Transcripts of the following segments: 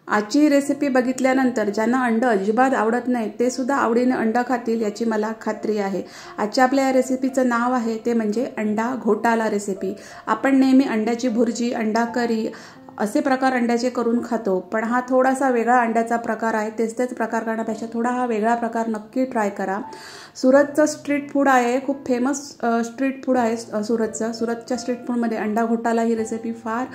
आजची रेसिपी बघितल्यानंतर ज्यांना अंड अजिबात आवडत नाही ते सुद्धा आवडीने अंड खातील याची मला खात्री आहे। आजच्या आपल्या या रेसिपीचं नाव आहे ते म्हणजे अंडा घोटाला रेसिपी। आपण नेहमी अंड्याची भुर्जी, अंडा करी असे प्रकार अंड्याचे करून खातो, पण हा थोडासा वेगळा अंड्याचा प्रकार आहे। तेच प्रकार करण्यापेक्षा थोडा हा वेगळा प्रकार नक्की ट्राय करा। सुरतचं स्ट्रीट फूड आहे, खूप फेमस स्ट्रीट फूड आहे सुरतचं। सुरतच्या स्ट्रीट फूडमध्ये अंडा घोटाला ही रेसिपी फार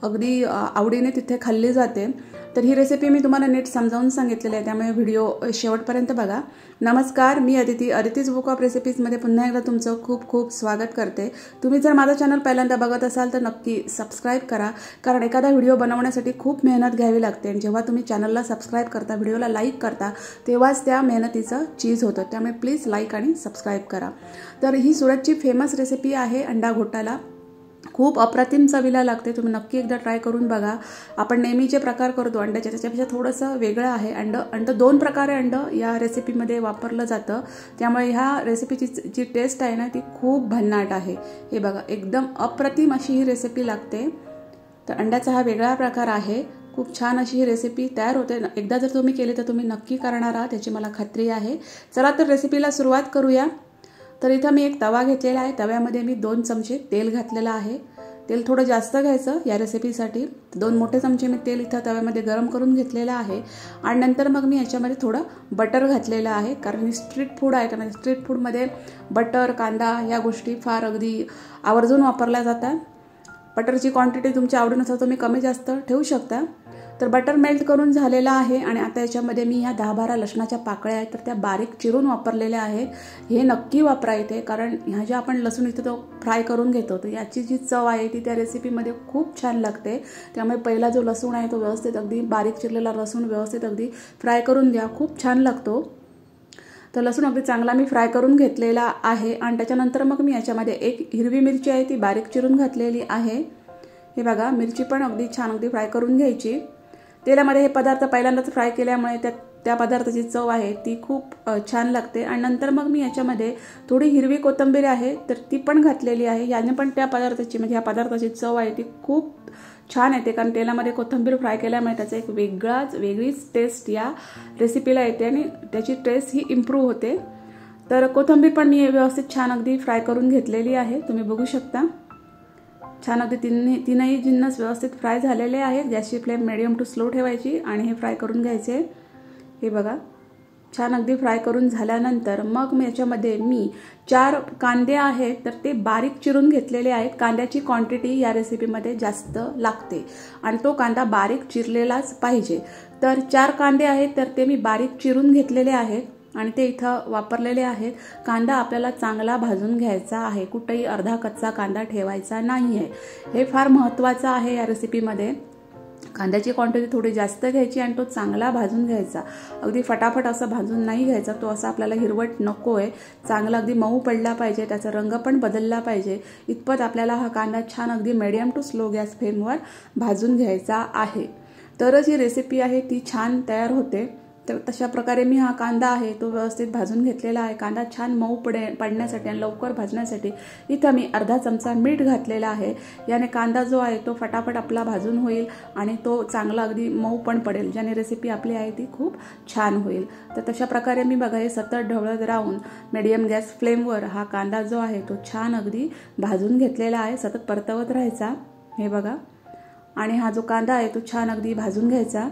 अगदी आवडीने तिथे खाल्ली जाते। तर ही रेसिपी मी तुम्हाला नीट समजावून सांगितलेली आहे, त्यामुळे व्हिडिओ शेवटपर्यंत बघा। नमस्कार, मी अदितीज बुक ऑफ रेसिपीजमध्ये पुन्हा एकदा तुमचं खूप खूप स्वागत करते। तुम्ही जर माझा चॅनल पहिल्यांदा बघत असाल तर नक्की सबस्क्राइब करा, कारण एखादा व्हिडिओ बनवण्यासाठी खूप मेहनत घ्यावी लागते आणि जेव्हा तुम्ही चॅनलला सबस्क्राइब करता, व्हिडिओला लाईक करता, तेव्हाच त्या मेहनतीचं चीज होतं। त्यामुळे प्लीज लाईक आणि सबस्क्राइब करा। तर ही सुरतची फेमस रेसिपी आहे अंडा घोटाला। खूप अप्रतिम चवीला लागते, तुम्ही नक्की एकदा ट्राय करून बघा। आपण नेहमी जे प्रकार करतो अंड्याचे त्याच्यापेक्षा थोडंसं वेगळं आहे। अंड दोन प्रकारे अंड या रेसिपीमध्ये वापरलं जातं, त्यामुळे ह्या रेसिपीची जी टेस्ट आहे ना ती खूप भन्नाट आहे। हे बघा, एकदम अप्रतिम अशी ही रेसिपी लागते। तर अंड्याचा हा वेगळा प्रकार आहे, खूप छान अशी ही रेसिपी तयार होते। एकदा जर तुम्ही केली तर तुम्ही नक्की करणार आहात याची मला खात्री आहे। चला तर रेसिपीला सुरुवात करूया। तर इथं मी एक तवा घेतलेला आहे, तव्यामध्ये मी 2 चमचे तेल घातलेलं आहे। तेल थोडं जास्त घ्यायचं या रेसिपीसाठी। 2 मोठे चमचे मी तेल इथं तव्यामध्ये गरम करून घेतलेलं आहे आणि नंतर मग मी याच्यामध्ये थोडं बटर घातलेलं आहे, कारण ही स्ट्रीट फूड आहे, त्यामुळे स्ट्रीट फूडमध्ये बटर, कांदा या गोष्टी फार अगदी आवर्जून वापरल्या जातात। बटरची क्वांटिटी तुमच्या आवडीनुसार तुम्ही कमी जास्त ठेवू शकता। तर बटर मेल्ट करून झालेला आहे आणि आता याच्यामध्ये मी ह्या 10-12 लसणाच्या पाकळ्या आहेत तर त्या बारीक चिरून वापरलेल्या आहेत। हे नक्की वापरा इथे, कारण ह्या ज्या आपण लसूण इथे तो फ्राय करून घेतो तर याची जी चव आहे ती त्या रेसिपीमध्ये खूप छान लागते। त्यामुळे पहिला जो लसूण आहे तो व्यवस्थित अगदी बारीक चिरलेला लसूण व्यवस्थित अगदी फ्राय करून घ्या, खूप छान लागतो। तर लसूण अगदी चांगला मी फ्राय करून घेतलेला आहे आणि त्याच्यानंतर मग मी याच्यामध्ये एक हिरवी मिरची आहे ती बारीक चिरून घातलेली आहे। हे बघा, मिरची पण अगदी छान अगदी फ्राय करून घ्यायची। तेलामध्ये हे पदार्थ पहिल्यांदाच फ्राय केल्यामुळे त्या पदार्थाची चव आहे ती खूप छान लागते। आणि नंतर मग मी याच्यामध्ये थोडी हिरवी कोथिंबीर आहे तर ती पण घातलेली आहे। याने पण त्या पदार्थाची म्हणजे ह्या पदार्थाची चव आहे ती खूप छान येते, कारण तेलामध्ये कोथिंबीर फ्राय केल्यामुळे त्याचा एक वेगळीच टेस्ट या रेसिपीला येते आणि त्याची टेस्ट ही इम्प्रूव्ह होते। तर कोथिंबीर पण मी व्यवस्थित छान अगदी फ्राय करून घेतलेली आहे, तुम्ही बघू शकता। छान अगदी तीनही जिन्नस व्यवस्थित फ्राय झालेले आहेत। गॅसची फ्लेम मीडियम टू स्लो ठेवायची आणि हे फ्राय करून घ्यायचे। हे बघा, छान अगदी फ्राय करून झाल्यानंतर मग मी याच्यामध्ये 4 कांदे आहेत तर ते बारीक चिरून घेतलेले आहेत। कांद्याची क्वांटिटी या रेसिपीमध्ये जास्त लागते आणि तो कांदा बारीक चिरलेलाच पाहिजे। तर 4 कांदे आहेत तर ते मी बारीक चिरून घेतलेले आहेत आणि ते इथं वापरलेले आहेत। कांदा आपल्याला चांगला भाजून घ्यायचा आहे, कुठेही अर्धा कच्चा कांदा ठेवायचा नाही आहे। हे फार महत्त्वाचं आहे या रेसिपीमध्ये। कांद्याची क्वांटिटी थोडी जास्त घ्यायची आणि तो चांगला भाजून घ्यायचा, अगदी फटाफट असं भाजून नाही घ्यायचा। तो असा आपल्याला हिरवट नको आहे, चांगला अगदी मऊ पडला पाहिजे, त्याचा रंग पण बदलला पाहिजे इतपत आपल्याला हा कांदा छान अगदी मीडियम टू स्लो गॅस फ्लेमवर भाजून घ्यायचा आहे, तरच ही रेसिपी आहे ती छान तयार होते। तर तशा प्रकारे मी हा कांदा आहे तो व्यवस्थित भाजून घेतलेला आहे। कांदा छान मऊ पडण्यासाठी आणि लवकर भाजण्यासाठी इथं मी अर्धा चमचा मीठ घातलेला आहे। याने कांदा जो आहे तो फटाफट आपला भाजून होईल आणि तो चांगला अगदी मऊ पण पडेल, ज्याने रेसिपी आपली आहे ती खूप छान होईल। तर तशा प्रकारे मी बघा हे सतत ढवळत राहून मीडियम गॅस फ्लेमवर हा कांदा जो आहे तो छान अगदी भाजून घेतलेला आहे, सतत परतवत राहायचा। हे बघा, आणि हा जो कांदा आहे तो छान अगदी भाजून घ्यायचा।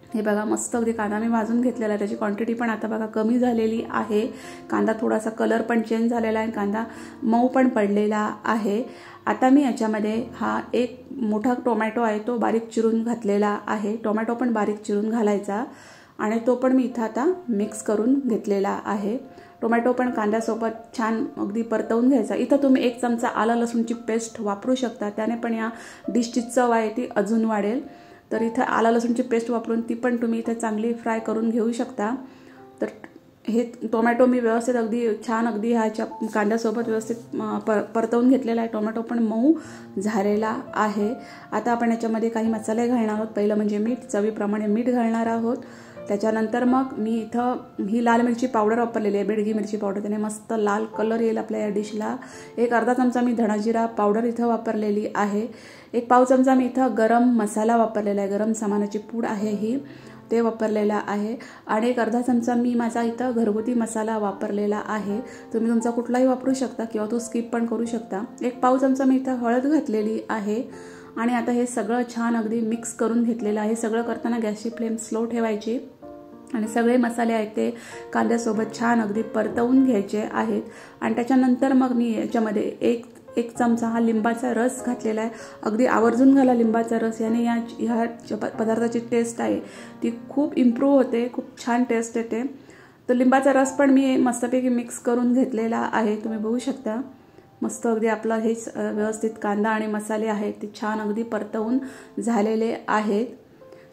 हे बघा, मस्त अगदी कांदा मी भाजून घेतलेला आहे, त्याची क्वांटिटी पण आता बघा कमी झालेली आहे। कांदा थोडासा कलर पण चेंज झालेला आहे, कांदा मऊ पण पडलेला आहे। आता मी याच्यामध्ये हा एक मोठा टोमॅटो आहे तो बारीक चिरून घातलेला आहे। टोमॅटो पण बारीक चिरून घालायचा आणि तो पण मी इथं आता मिक्स करून घेतलेला आहे। टोमॅटो पण कांद्यासोबत छान अगदी परतवून घ्यायचा। इथं तुम्ही 1 चमचा आलं लसूणची पेस्ट वापरू शकता, त्याने पण या डिशची चव आहे ती अजून वाढेल। तर इथं आलं लसूणची पेस्ट वापरून ती पण तुम्ही इथे चांगली फ्राय करून घेऊ शकता। तर हे टोमॅटो मी व्यवस्थित अगदी छान अगदी ह्याच्या कांद्यासोबत व्यवस्थित परतवून घेतलेला आहे। टोमॅटो पण मऊ झालेला आहे। आता आपण याच्यामध्ये काही मसाले घालणार आहोत। पहिलं म्हणजे मीठ, चवीप्रमाणे मीठ घालणार आहोत। त्याच्यानंतर मग मी इथं ही लाल मिरची पावडर वापरलेली आहे, बेडगी मिरची पावडर, त्याने मस्त लाल कलर येईल आपल्या या डिशला. एक अर्धा चमचा मी धणाजिरा पावडर इथं वापरलेली आहे. एक पाव चमचा मी इथं गरम मसाला वापरलेला आहे, गरम सामानाची पूड आहे ही, ते वापरलेला आहे. आणि एक अर्धा चमचा मी माझा इथं घरगुती मसाला वापरलेला आहे. तुम्ही तुमचा कुठलाही वापरू शकता किंवा तो स्किप पण करू शकता. एक पाव चमचा मी इथं हळद घातलेली आहे. आणि आता हे सगळं छान अगदी मिक्स करून घेतलेलं आहे. सगळं करताना गॅसची फ्लेम स्लो ठेवायची आणि सगळे मसाले आहेत ते कांद्यासोबत छान अगदी परतवून घ्यायचे आहेत. आणि त्याच्यानंतर मग मी याच्यामध्ये एक चमचा हा लिंबाचा रस घातलेला आहे. अगदी आवर्जून घाला लिंबाचा रस, याने ह्या पदार्थाची टेस्ट आहे ती खूप इम्प्रूव्ह होते, खूप छान टेस्ट येते. तर लिंबाचा रस पण मी मस्तपैकी मिक्स करून घेतलेला आहे, तुम्ही बघू शकता. मस्त अगदी आपलं हेच व्यवस्थित कांदा आणि मसाले आहेत ते छान अगदी परतवून झालेले आहेत.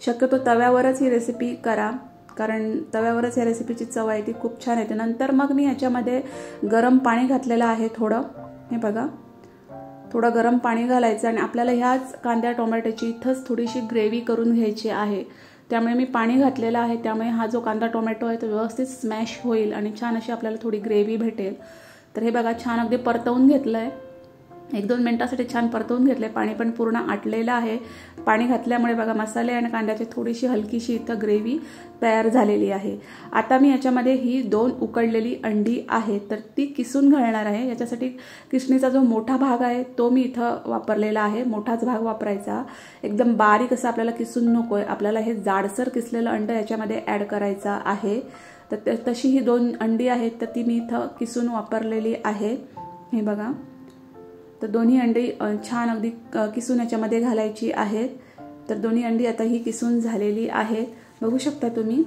शक्यतो तव्यावरच ही रेसिपी करा, कारण तव्यावरच या रेसिपीची चव आहे ती खूप छान येते. नंतर मग मी याच्यामध्ये गरम पाणी घातलेलं आहे थोडं, हे बघा, थोडं गरम पाणी घालायचं आणि आपल्याला ह्याच कांद्या टोमॅटोची इथंच थोडीशी ग्रेव्ही करून घ्यायची आहे. त्यामुळे मी पाणी घातलेलं आहे, त्यामुळे हा जो कांदा टोमॅटो आहे तो व्यवस्थित स्मॅश होईल आणि छान अशी आपल्याला थोडी ग्रेव्ही भेटेल. तर हे बघा छान अगदी परतवून घेतलं आहे, 1-2 मिनिटासाठी छान परतवून घेतले. पाणी पण पूर्ण आटलेलं आहे. पाणी घातल्यामुळे बघा मसाले आणि कांद्याची थोडीशी हलकीशी इथं ग्रेव्ही तयार झालेली आहे. आता मी याच्यामध्ये ही 2 उकडलेली अंडी आहे तर ती किसून घालणार आहे. याच्यासाठी किसणीचा जो मोठा भाग आहे तो मी इथं वापरलेला आहे. मोठाच भाग वापरायचा, एकदम बारीक असं आपल्याला किसून नको आहे. आपल्याला हे जाडसर किसलेलं अंड याच्यामध्ये ॲड करायचं आहे. तर तशी ही 2 अंडी आहेत तर ती मी इथं किसून वापरलेली आहे, हे बघा. तर दोन्ही अंडी छान अगदी किसून याच्यामध्ये घालायची आहेत. तर दोन्ही अंडी आता ही किसून झालेली आहेत, बघू शकता तुम्ही.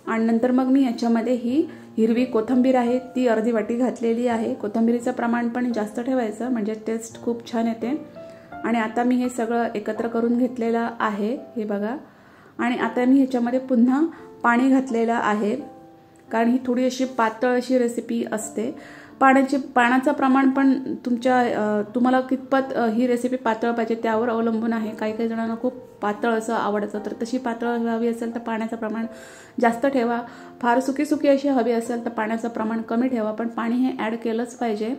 आणि नंतर मग मी याच्यामध्ये ही हिरवी कोथिंबीर आहे ती अर्धी वाटी घातलेली आहे. कोथिंबीरीचं प्रमाण पण जास्त ठेवायचं म्हणजे टेस्ट खूप छान येते. आणि आता मी हे सगळं एकत्र करून घेतलेलं आहे, हे बघा. आणि आता मी ह्याच्यामध्ये पुन्हा पाणी घातलेलं आहे, कारण ही थोडी अशी पातळ अशी रेसिपी असते. पाण्याचं प्रमाण पण तुम्हाला कितपत ही रेसिपी पातळ पाहिजे त्यावर अवलंबून आहे. काही जणांना खूप पातळ असं आवडतं, तर तशी पातळ हवी असेल तर पाण्याचं प्रमाण जास्त ठेवा. फार सुकी अशी हवी असेल तर पाण्याचं प्रमाण कमी ठेवा, पण पाणी हे ॲड केलंच पाहिजे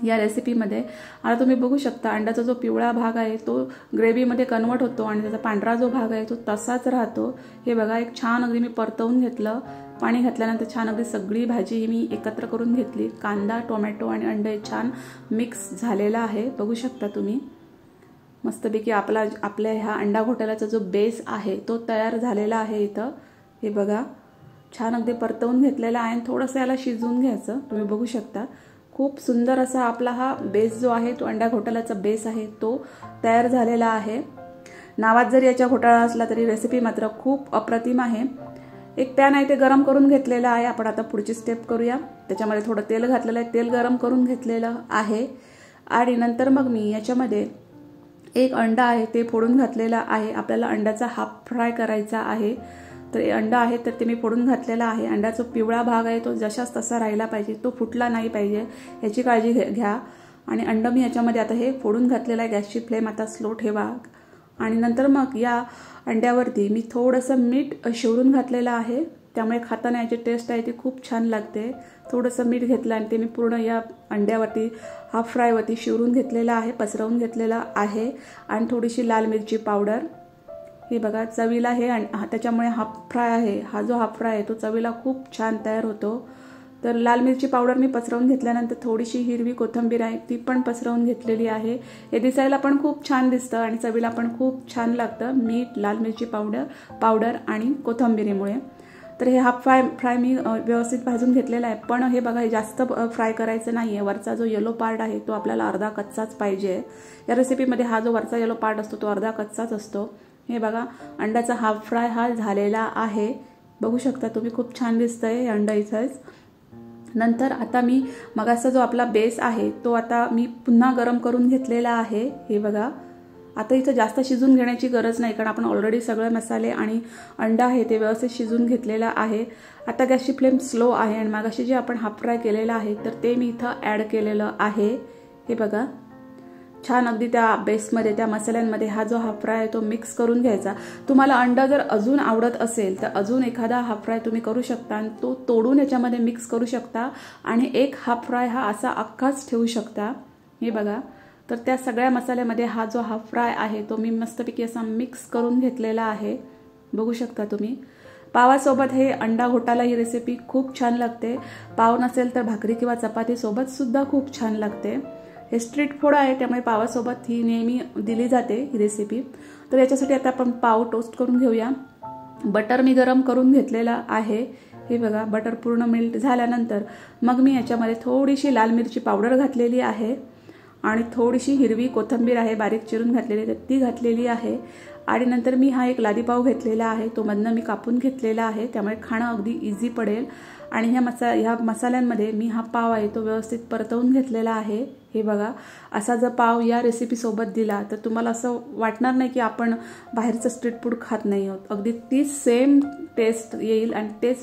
या रेसिपीमध्ये. आता तुम्ही बघू शकता अंड्याचा जो पिवळा भाग आहे तो ग्रेव्हीमध्ये कन्वर्ट होतो आणि त्याचा पांढरा जो भाग आहे तो तसाच राहतो. हे बघा एक छान अगदी मी परतवून घेतलं. पाणी घातल्यानंतर छान अगदी सगळी भाजी ही मी एकत्र करून घेतली. कांदा, टोमॅटो आणि अंडे छान मिक्स झालेला आहे, बघू शकता तुम्ही. मस्तपैकी आपल्या ह्या अंडा घोटाळ्याचा जो बेस आहे तो तयार झालेला आहे इथं, हे बघा. छान अगदी परतवून घेतलेला आहे आणि थोडंसं याला शिजवून घ्यायचं, तुम्ही बघू शकता. खूप सुंदर असा आपला हा बेस जो आहे तो अंडा घोटाळ्याचा बेस आहे तो तयार झालेला आहे. नावात जरी याच्या घोटाळा असला तरी रेसिपी मात्र खूप अप्रतिम आहे. एक पॅन आहे ते गरम करून घेतलेलं आहे. आपण आता पुढची स्टेप करूया. त्याच्यामध्ये थोडं तेल घातलेलं आहे, तेल गरम करून घेतलेलं आहे. आणि नंतर मग मी याच्यामध्ये एक अंडा आहे ते फोडून घातलेला आहे. आपल्याला अंड्याचा हाफ फ्राय करायचा आहे, तर अंडा आहे तर ते मी फोडून घातलेला आहे. अंड्याचा पिवळा भाग आहे तो जशाच तसा राहिला पाहिजे, तो फुटला नाही पाहिजे, याची काळजी घ्या. आणि अंड मी याच्यामध्ये आता हे फोडून घातलेलं आहे. गॅसची फ्लेम आता स्लो ठेवा. आणि नंतर मग या अंड्यावरती मी थोडंसं मीठ शिवरून घातलेलं आहे, त्यामुळे खाताना याची टेस्ट आहे ती खूप छान लागते. थोडंसं मीठ घेतलं आणि ते मी पूर्ण या अंड्यावरती हाफ फ्रायवरती शिवरून घेतलेलं आहे, पसरवून घेतलेलं आहे. आणि थोडीशी लाल मिरची पावडर, हे बघा चवीला हे त्याच्यामुळे हाफ फ्राय आहे, हा जो हाफ फ्राय आहे तो चवीला खूप छान तयार होतो. तर लाल मिरची पावडर मी पसरवून घेतल्यानंतर थोडीशी हिरवी कोथिंबीर आहे ती पण पसरवून घेतलेली आहे. हे दिसायला पण खूप छान दिसतं आणि चवीला पण खूप छान लागतं, मीठ, लाल मिरची पावडर आणि कोथिंबीरीमुळे. तर हे हाफ फ्राय मी व्यवस्थित भाजून घेतलेला आहे. पण हे बघा हे जास्त फ्राय करायचं नाही आहे. वरचा जो येलो पार्ट आहे तो आपल्याला अर्धा कच्चाच पाहिजे. या रेसिपीमध्ये हा जो वरचा येलो पार्ट असतो तो अर्धा कच्चाच असतो. हे बघा अंड्याचा हाफ फ्राय हा झालेला आहे, बघू शकता तुम्ही. खूप छान दिसतंय हे अंडा इथंच. नंतर आता मी मगाचा जो आपला बेस आहे तो आता मी पुन्हा गरम करून घेतलेला आहे, हे बघा. आता इथं जास्त शिजून घेण्याची गरज नाही, कारण आपण ऑलरेडी सगळे मसाले आणि अंडा आहे ते व्यवस्थित शिजून घेतलेला आहे. आता गॅसची फ्लेम स्लो आहे आणि मगाशी जे आपण हाफ फ्राय केलेलं आहे तर ते मी इथं ॲड केलेलं आहे, हे बघा. छान अगदी त्या बेसमध्ये त्या मसाल्यांमध्ये हा जो हाफ फ्राय आहे तो मिक्स करून घ्यायचा। तुम्हाला अंडा जर अजून आवडत असेल तर अजून एखादा हाफ फ्राय तुम्ही करू शकता आणि तो तोडून याच्यामध्ये मिक्स करू शकता आणि एक हाफ फ्राय हा असा अख्खाच ठेवू शकता। हे बघा, तर त्या सगळ्या मसाल्यामध्ये हा जो हाफ फ्राय आहे तो मी मस्तपैकी असा मिक्स करून घेतलेला आहे, बघू शकता तुम्ही। पावासोबत हे अंडा घोटाला ही रेसिपी खूप छान लागते। पाव नसेल तर भाकरी किंवा चपाती सोबत सुद्धा खूप छान लागते। हे स्ट्रीट फूड आहे त्यामुळे पावासोबत ही नेहमी दिली जाते ही रेसिपी। तर याच्यासाठी आता आपण पाव टोस्ट करून घेऊया। बटर मी गरम करून घेतलेला आहे। हे बघा, बटर पूर्ण मेल्ट झाल्यानंतर मग मी याच्यामध्ये थोडीशी लाल मिरची पावडर घातलेली आहे आणि थोडीशी हिरवी कोथिंबीर आहे बारीक चिरून घातलेली, तर ती घातलेली आहे। आणि नंतर मी हा एक लादी पाव घेतलेला आहे, तो मधनं मी कापून घेतलेला आहे, त्यामुळे खाणं अगदी इझी पडेल। आणि ह्या मसाल्यांमध्ये मी हा पाव आहे तो व्यवस्थित परतवून घेतलेला आहे। हे बघा, असा जर पाव या रेसिपीसोबत दिला तर तुम्हाला असं वाटणार नाही की आपण बाहेरचं स्ट्रीट फूड खात नाही आहोत। अगदी ती सेम टेस्ट येईल आणि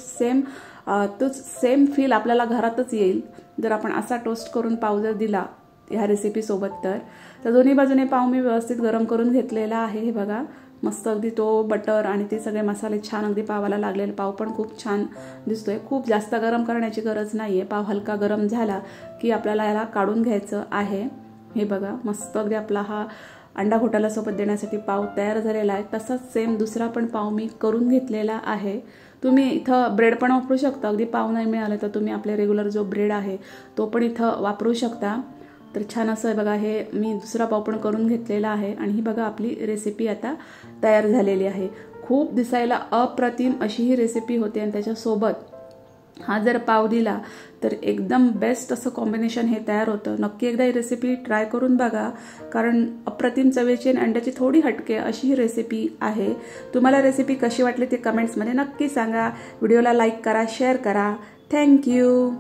तोच सेम फील आपल्याला घरातच येईल जर आपण असा टोस्ट करून पाव जर दिला ह्या रेसिपीसोबत। तर दोन्ही बाजूने पाव मी व्यवस्थित गरम करून घेतलेला आहे। हे बघा, मस्त अगदी तो बटर आणि ते सगळे मसाले छान अगदी पावाला लागलेले, पाव पण खूप छान दिसतोय। खूप जास्त गरम करण्याची गरज नाहीये, पाव हलका गरम झाला की आपल्याला याला काढून घ्यायचं आहे। हे बघा, मस्त अगदी आपला हा अंडा घोटाला सोबत देण्यासाठी पाव तयार झालेला आहे। तसाच सेम दुसरा पण पाव मी करून घेतलेला आहे। तुम्ही इथं ब्रेड पण वापरू शकता, अगदी पाव नाही मिळाले तर तुम्ही आपले रेग्युलर जो ब्रेड आहे तो पण इथं वापरू शकता। तर छान असं बघा, हे मी दुसरा पाव पण करून घेतलेला आहे आणि ही बघा आपली रेसिपी आता तयार झालेली आहे। खूप दिसायला अप्रतिम अशी ही रेसिपी होते आणि त्याच्यासोबत हा जर पाव दिला तर एकदम बेस्ट असं कॉम्बिनेशन हे तयार होतं। नक्की एकदा ही रेसिपी ट्राय करून बघा, कारण अप्रतिम चवेची आणि अंड्याची थोडी हटके अशी ही रेसिपी आहे। तुम्हाला रेसिपी कशी वाटली ते कमेंट्समध्ये नक्की सांगा। व्हिडिओला लाईक करा, शेअर करा। थँक्यू।